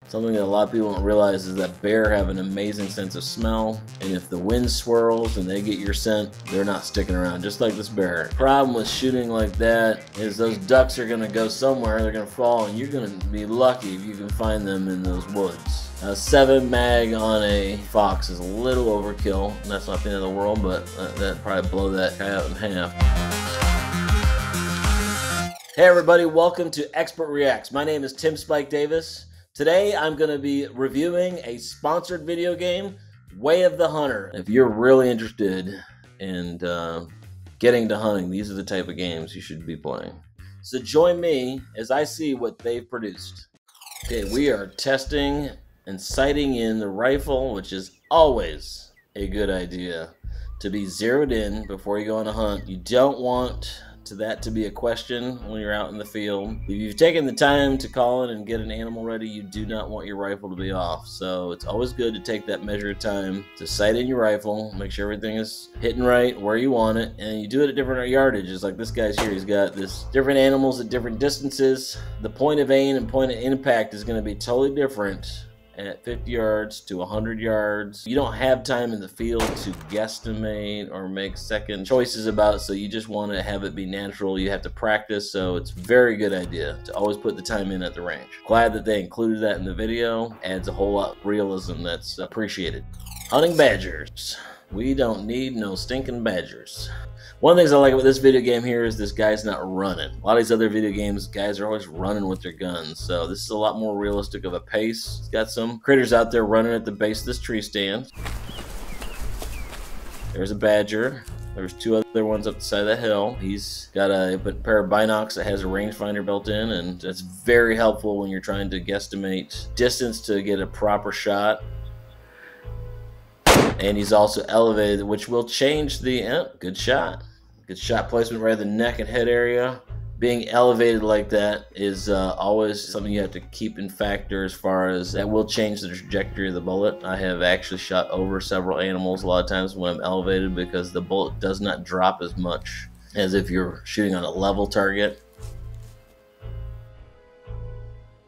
Something that a lot of people don't realize is that bear have an amazing sense of smell, and if the wind swirls and they get your scent, they're not sticking around, just like this bear. Problem with shooting like that is those ducks are gonna go somewhere, they're gonna fall, and you're gonna be lucky if you can find them in those woods. 7 mag on a fox is a little overkill, and that's not the end of the world, but that'd probably blow that guy out in half. Hey everybody, welcome to Expert Reacts. My name is Tim Spike Davis. Today I'm going to be reviewing a sponsored video game, Way of the Hunter. If you're really interested in getting to hunting, these are the type of games you should be playing. So join me as I see what they've produced. Okay, we are testing and sighting in the rifle, which is always a good idea to be zeroed in before you go on a hunt. You don't want that to be a question when you're out in the field. If you've taken the time to call in and get an animal ready, you do not want your rifle to be off. So it's always good to take that measure of time to sight in your rifle, make sure everything is hitting right where you want it, and you do it at different yardages. Like this guy's here, he's got this different animals at different distances. The point of aim and point of impact is going to be totally different at 50 yards to 100 yards. You don't have time in the field to guesstimate or make second choices about it, so you just want to have it be natural. You have to practice, so it's a very good idea to always put the time in at the range. Glad that they included that in the video. Adds a whole lot of realism that's appreciated. Hunting badgers. We don't need no stinking badgers. One of the things I like about this video game here is this guy's not running. A lot of these other video games, guys are always running with their guns. So this is a lot more realistic of a pace. It's got some critters out there running at the base of this tree stand. There's a badger. There's 2 other ones up the side of the hill. He's got a pair of binocs that has a rangefinder built in, and that's very helpful when you're trying to guesstimate distance to get a proper shot. And he's also elevated, which will change the good shot. Good shot placement right at the neck and head area. Being elevated like that is always something you have to keep in factor, as far as that will change the trajectory of the bullet. I have actually shot over several animals a lot of times when I'm elevated, because the bullet does not drop as much as if you're shooting on a level target.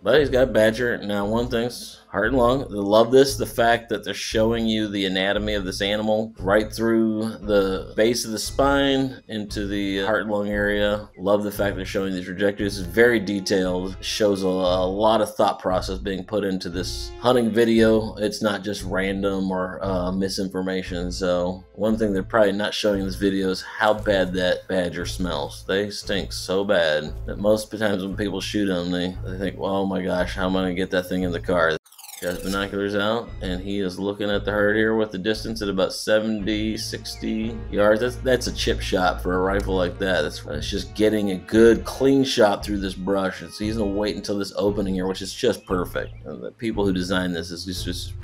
But he's got a badger. Now, one thing's heart and lung. I love this, the fact that they're showing you the anatomy of this animal right through the base of the spine into the heart and lung area. Love the fact they're showing the trajectories. It's very detailed. Shows a lot of thought process being put into this hunting video. It's not just random or misinformation. So one thing they're probably not showing in this video is how bad that badger smells. They stink so bad that most of the times when people shoot them, they think, well, oh my gosh, how am I going to get that thing in the car? Got his binoculars out, and he is looking at the herd here with the distance at about 70, 60 yards. That's a chip shot for a rifle like that. It's just getting a good clean shot through this brush. And so he's gonna wait until this opening here, which is just perfect. The people who designed this is just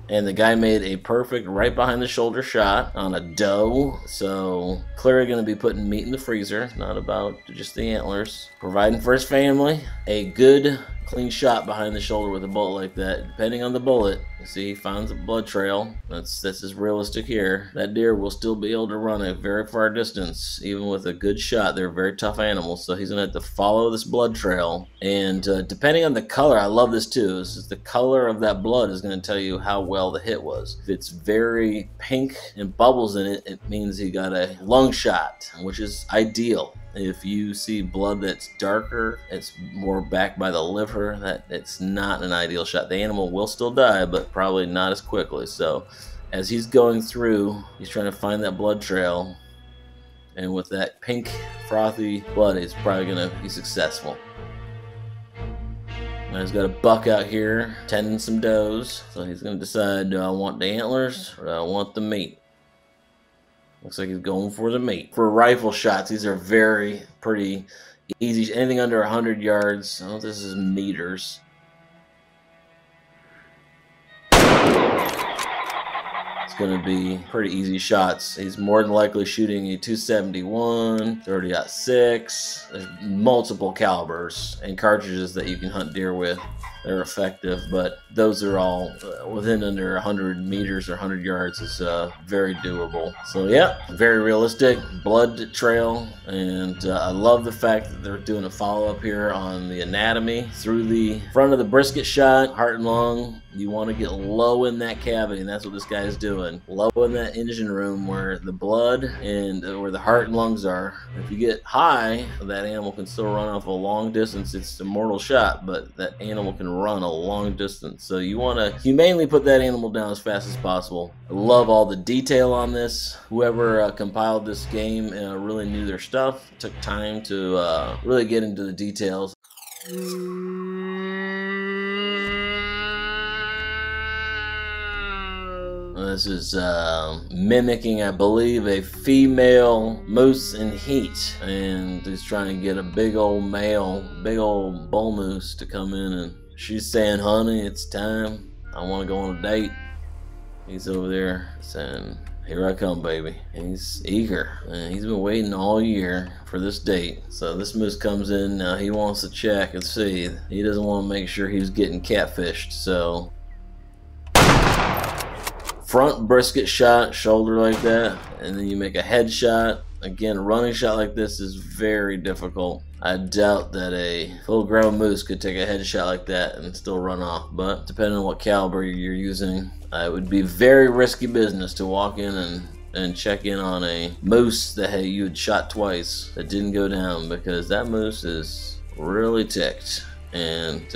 and the guy made a perfect right behind the shoulder shot on a doe. So clearly going to be putting meat in the freezer. It's not about just the antlers. Providing for his family. A good clean shot behind the shoulder with a bullet like that. Depending on the bullet, you see he finds a blood trail. That's as realistic here. That deer will still be able to run a very far distance, even with a good shot. They're very tough animals, so he's gonna have to follow this blood trail. And depending on the color, I love this too. This is the color of that blood is gonna tell you how well the hit was. If it's very pink and bubbles in it, it means he got a lung shot, which is ideal. If you see blood that's darker, it's more back by the liver, that it's not an ideal shot. The animal will still die, but probably not as quickly. So as he's going through, he's trying to find that blood trail, and with that pink frothy blood, he's probably gonna be successful. Now he's got a buck out here tending some does, so he's gonna decide, do I want the antlers or do I want the meat? Looks like he's going for the meat. For rifle shots, these are pretty easy. Anything under 100 yards. Oh, this is meters. It's going to be pretty easy shots. He's more than likely shooting a 271, 30-06. There's multiple calibers and cartridges that you can hunt deer with. They're effective, but those are all within under 100 meters or 100 yards is very doable. So yeah, very realistic blood trail, and I love the fact that they're doing a follow-up here on the anatomy through the front of the brisket shot, heart and lung. You want to get low in that cavity, and that's what this guy is doing. Low in that engine room where the blood and where the heart and lungs are. If you get high, that animal can still run off a long distance. It's a mortal shot, but that animal can run a long distance. So you want to humanely put that animal down as fast as possible. I love all the detail on this. Whoever compiled this game really knew their stuff. Took time to really get into the details. This is mimicking, I believe, a female moose in heat, and he's trying to get a big old male, big old bull moose to come in, and she's saying, "Honey, it's time. I want to go on a date." He's over there saying, "Here I come, baby." And he's eager, and he's been waiting all year for this date. So this moose comes in now. He wants to check and see. He doesn't want to make sure he's getting catfished, so front brisket shot, shoulder like that, and then you make a head shot. Again, a running shot like this is very difficult. I doubt that a full-grown moose could take a head shot like that and still run off, but depending on what caliber you're using, it would be very risky business to walk in and check in on a moose that, hey, you had shot twice that didn't go down, because that moose is really ticked and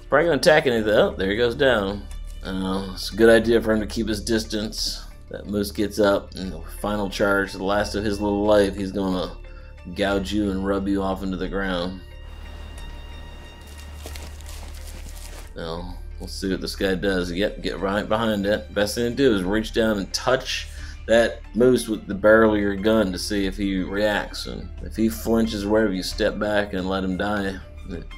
probably gonna attack anything. Oh, there he goes down. It's a good idea for him to keep his distance. That moose gets up, and the final charge, the last of his little life, he's gonna gouge you and rub you off into the ground. Now, we'll see what this guy does. Yep, get right behind it. Best thing to do is reach down and touch that moose with the barrel of your gun to see if he reacts. And if he flinches or whatever, you step back and let him die.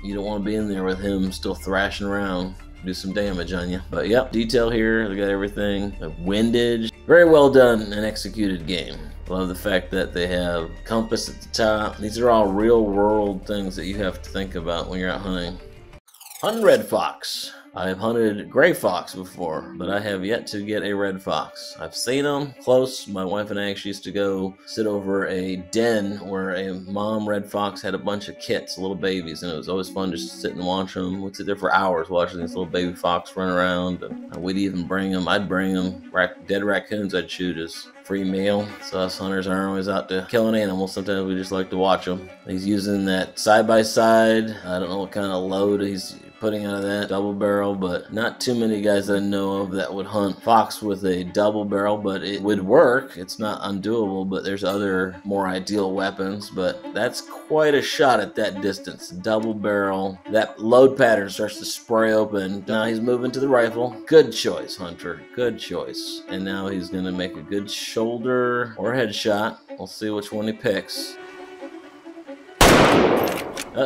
You don't want to be in there with him still thrashing around. Do some damage on you. But yep, detail here, they got everything. The windage, very well done and executed game. Love the fact that they have compass at the top. These are all real world things that you have to think about when you're out hunting. Hunting red fox. I have hunted gray fox before, but I have yet to get a red fox. I've seen them close. My wife and I actually used to go sit over a den where a mom red fox had a bunch of kits, little babies, and it was always fun just to sit and watch them. We'd sit there for hours watching these little baby fox run around, and we'd even bring them. I'd bring them dead raccoons I'd shoot as free meal. So us hunters aren't always out to kill an animal. Sometimes we just like to watch them. He's using that side-by-side. I don't know what kind of load he's putting out of that double barrel, but not too many guys I know of that would hunt fox with a double barrel, but it would work. It's not undoable, but there's other more ideal weapons, but that's quite a shot at that distance. Double barrel, that load pattern starts to spray open. Now he's moving to the rifle. Good choice, Hunter, good choice. And now he's gonna make a good shoulder or head shot. We'll see which one he picks.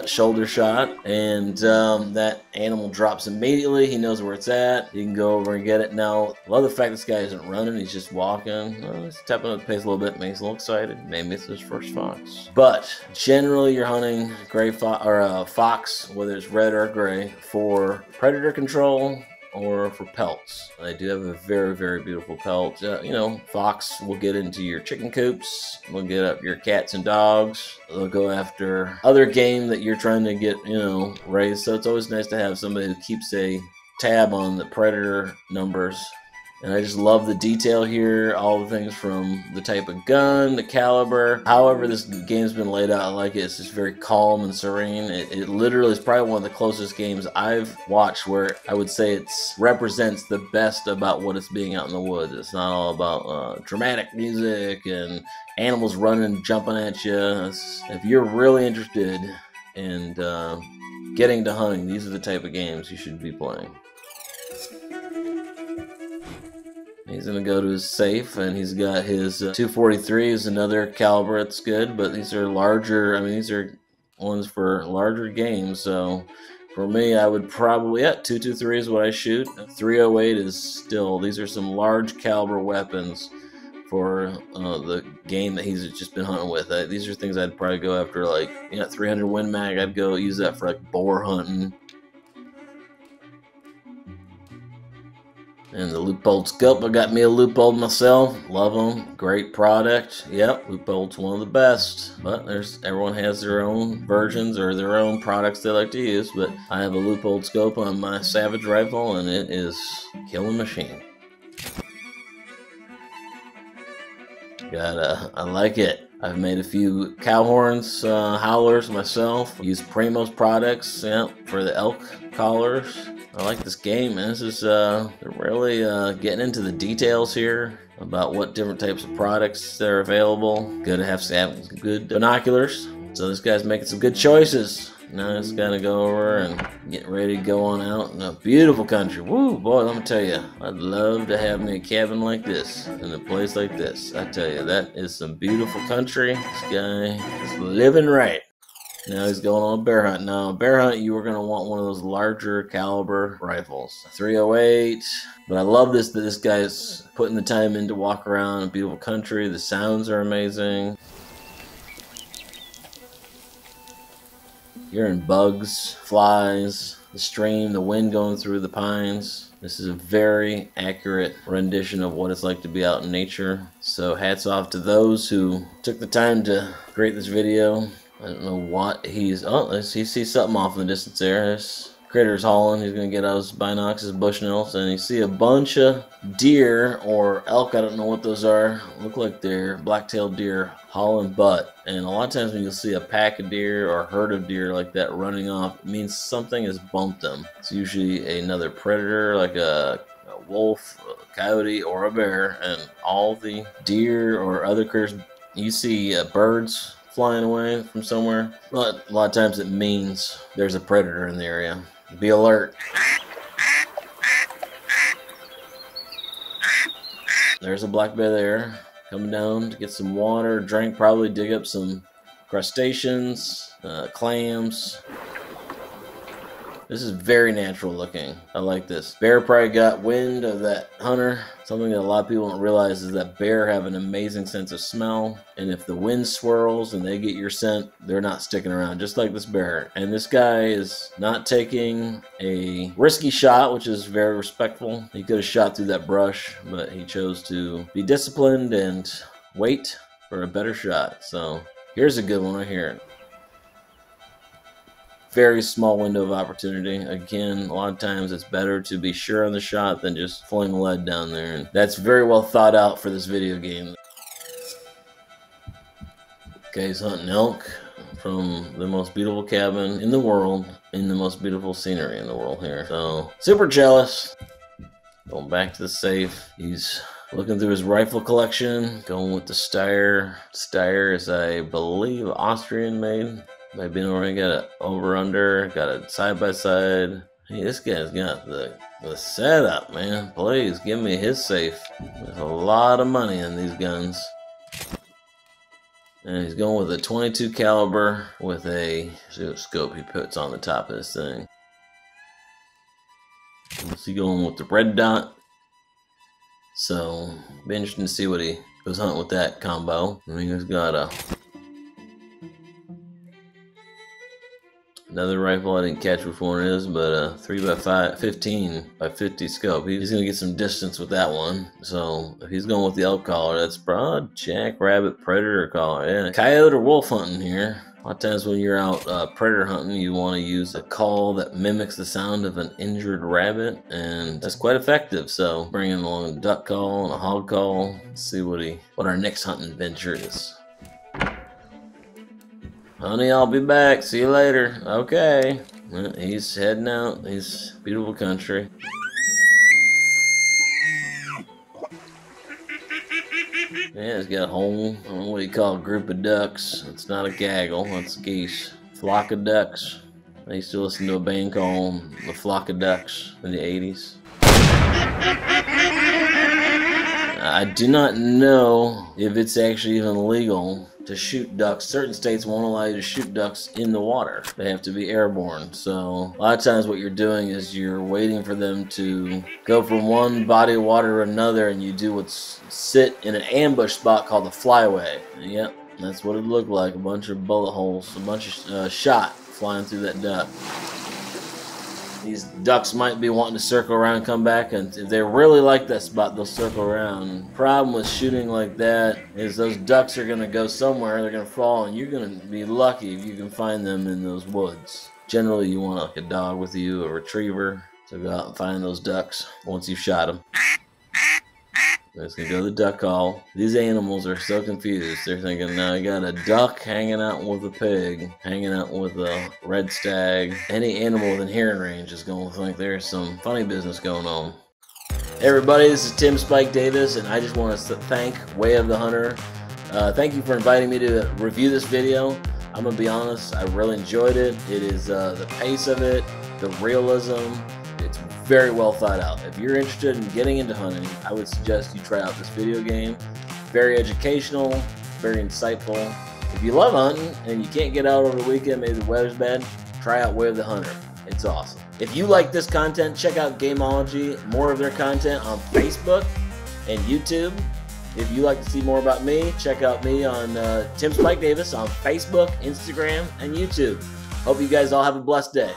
Shoulder shot, and that animal drops immediately. He knows where it's at. He can go over and get it. Now, love the fact this guy isn't running. He's just walking. He's tapping up the pace a little bit. Makes him a little excited. Maybe it's his first fox. But generally, you're hunting gray fox or fox, whether it's red or gray, for predator control or for pelts. They do have a very, very beautiful pelt. You know, fox will get into your chicken coops, will get up your cats and dogs. They'll go after other game that you're trying to get, you know, raised. So it's always nice to have somebody who keeps a tab on the predator numbers. And I just love the detail here, all the things from the type of gun, the caliber. However this game's been laid out, I like it. It's just very calm and serene. It literally is probably one of the closest games I've watched where I would say it represents the best about what it's being out in the woods. It's not all about dramatic music and animals running, jumping at you. If you're really interested in getting to hunting, these are the type of games you should be playing. He's going to go to his safe, and he's got his 243 is another caliber that's good, but these are larger. I mean, these are ones for larger games, so For me, I would probably, 223 is what I shoot. 308 is still, these are some large caliber weapons for the game that he's just been hunting with. These are things I'd probably go after, like, 300 Win Mag, I'd go use that for like boar hunting. And the Leupold scope, I got me a Leupold myself. Love them, great product. Yep, Leupold's one of the best. But everyone has their own versions or their own products they like to use. But I have a Leupold scope on my Savage rifle, and it is killing machine. I like it. I've made a few cow horns, howlers myself. Use Primo's products, for the elk collars. I like this game, man. This is, they're really getting into the details here about what different types of products that are available. Good to have good binoculars. So this guy's making some good choices. Now I just gotta go over and get ready to go on out in a beautiful country. Woo, boy, let me tell you, I'd love to have me a cabin like this in a place like this. I tell you, that is some beautiful country. This guy is living right. Now he's going on a bear hunt. Now, bear hunt, you are going to want one of those larger caliber rifles. 308. But I love that this guy's putting the time in to walk around a beautiful country. The sounds are amazing. Hearing bugs, flies, the stream, the wind going through the pines. This is a very accurate rendition of what it's like to be out in nature. So hats off to those who took the time to create this video. I don't know what he's... Oh, he sees something off in the distance there. This critter's hauling. He's going to get out his binocs, his bushnells, and you see a bunch of deer or elk. I don't know what those are. Look like they're black-tailed deer hauling butt. And a lot of times when you'll see a pack of deer or a herd of deer like that running off, it means something has bumped them. It's usually another predator, like a wolf, a coyote, or a bear. And all the deer or other critters, you see birds flying away from somewhere, but a lot of times it means there's a predator in the area. Be alert. There's a black bear there, coming down to get some water, drink, probably dig up some crustaceans, clams. This is very natural looking. I like this. Bear probably got wind of that hunter. Something that a lot of people don't realize is that bear have an amazing sense of smell. And if the wind swirls and they get your scent, they're not sticking around, just like this bear. And this guy is not taking a risky shot, which is very respectful. He could have shot through that brush, but he chose to be disciplined and wait for a better shot. So here's a good one right here. Very small window of opportunity. Again, a lot of times it's better to be sure on the shot than just fling lead down there. And that's very well thought out for this video game. Okay, he's hunting elk from the most beautiful cabin in the world, in the most beautiful scenery in the world here. So, super jealous. Going back to the safe. He's looking through his rifle collection, going with the Steyr. Steyr is, I believe, Austrian made. Maybe already got an over-under, got a side-by-side. Hey, this guy's got the setup, man. Please, give me his safe. There's a lot of money in these guns. And he's going with a 22 caliber with a scope he puts on the top of this thing. What's he going with the red dot? So, be interesting to see what he goes hunting with that combo. And he's got a... another rifle, I didn't catch which one it is, but a 3x5, 15 by 50 scope. He's going to get some distance with that one. So if he's going with the elk collar, that's broad, jackrabbit, predator collar. Yeah, coyote or wolf hunting here. A lot of times when you're out predator hunting, you want to use a call that mimics the sound of an injured rabbit, and that's quite effective. So bringing along a duck call and a hog call. Let's see what our next hunting venture is. Honey, I'll be back. See you later. Okay. He's heading out. He's beautiful country. Yeah, he's got a whole, I don't know what you call a group of ducks. It's not a gaggle, it's geese. Flock of ducks. I used to listen to a band called The Flock of Ducks in the 80s. I do not know if it's actually even legal to shoot ducks. Certain states won't allow you to shoot ducks in the water. They have to be airborne. So a lot of times what you're doing is you're waiting for them to go from one body of water to another, and you do what's sit in an ambush spot called the flyway. Yep, that's what it looked like. A bunch of bullet holes, a bunch of shot flying through that duck. These ducks might be wanting to circle around and come back, and if they really like that spot, they'll circle around. Problem with shooting like that is those ducks are going to go somewhere, they're going to fall, and you're going to be lucky if you can find them in those woods. Generally, you want like a dog with you, a retriever, to go out and find those ducks once you've shot them. Let's go to the duck call. These animals are so confused. They're thinking, now I got a duck hanging out with a pig, hanging out with a red stag. Any animal within hearing range is going to think there's some funny business going on. Hey everybody, this is Tim Spike Davis, and I just want to thank Way of the Hunter. Thank you for inviting me to review this video. I'm going to be honest, I really enjoyed it. It is the pace of it, the realism. It's very well thought out. If you're interested in getting into hunting, I would suggest you try out this video game. Very educational, very insightful. If you love hunting and you can't get out over the weekend, maybe the weather's bad, try out Way of the Hunter. It's awesome. If you like this content, check out Gamology, more of their content on Facebook and YouTube. If you like to see more about me, check out me on Tim Spike Davis on Facebook, Instagram, and YouTube. Hope you guys all have a blessed day.